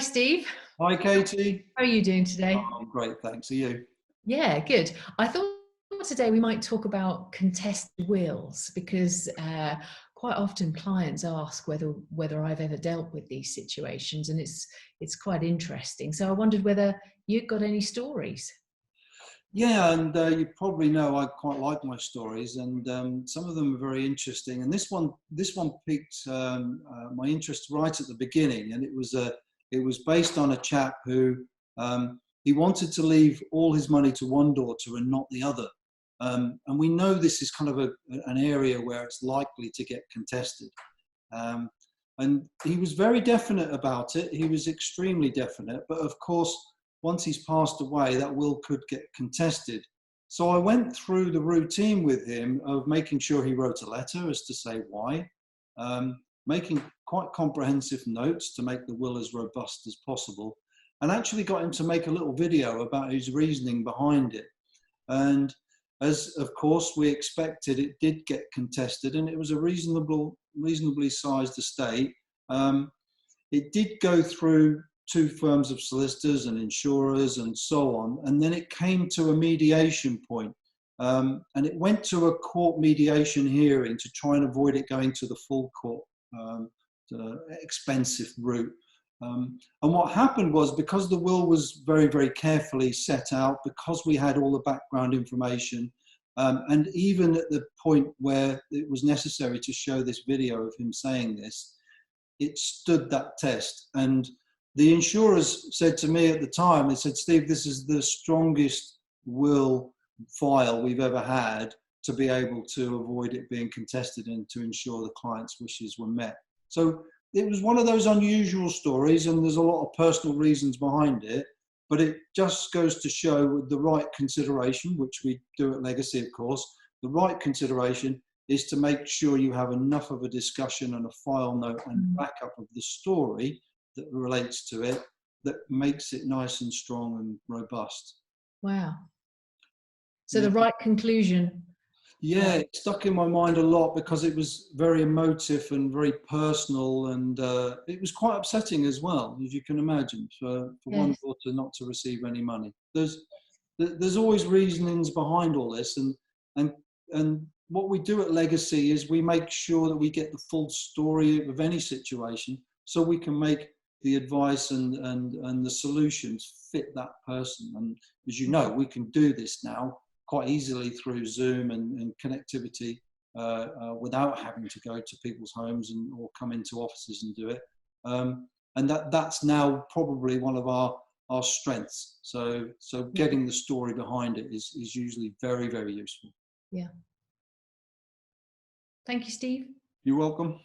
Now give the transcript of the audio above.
Steve. Hi, Katy. How are you doing today? I'm great, thanks. Are you? Yeah, good. I thought today we might talk about contested wills because quite often clients ask whether I've ever dealt with these situations, and it's quite interesting. So I wondered whether you've got any stories. Yeah, and you probably know I quite like my stories, and some of them are very interesting. And this one piqued my interest right at the beginning, and it was based on a chap who he wanted to leave all his money to one daughter and not the other. And we know this is kind of an area where it's likely to get contested. Um, and he was very definite about it. He was extremely definite. But of course, once he's passed away, that will could get contested. So I went through the routine with him of making sure he wrote a letter as to say why, making quite comprehensive notes to make the will as robust as possible, and actually got him to make a little video about his reasoning behind it. And as of course we expected, it did get contested, and it was a reasonably sized estate. It did go through two firms of solicitors and insurers and so on, and then it came to a mediation point. And it went to a court mediation hearing to try and avoid it going to the full court, the expensive route. And what happened was, because the will was very, very carefully set out, because we had all the background information, and even at the point where it was necessary to show this video of him saying this, it stood that test. And the insurers said to me at the time, they said, "Steve, this is the strongest will file we've ever had to be able to avoid it being contested and to ensure the client's wishes were met." So it was one of those unusual stories, and there's a lot of personal reasons behind it, but it just goes to show, with the right consideration, which we do at Legacy, of course, the right consideration is to make sure you have enough of a discussion and a file note and backup of the story that relates to it, that makes it nice and strong and robust. Wow. So Yeah. the right conclusion. Yeah, it stuck in my mind a lot because it was very emotive and very personal, and it was quite upsetting as well, as you can imagine, for one Yes. daughter not to receive any money. There's always reasonings behind all this, and what we do at Legacy is we make sure that we get the full story of any situation, so we can make the advice and the solutions fit that person. And as you know, we can do this now quite easily through Zoom and connectivity, without having to go to people's homes or come into offices and do it. And that's now probably one of our strengths. So getting the story behind it is usually very, very useful. Yeah. Thank you, Steve. You're welcome.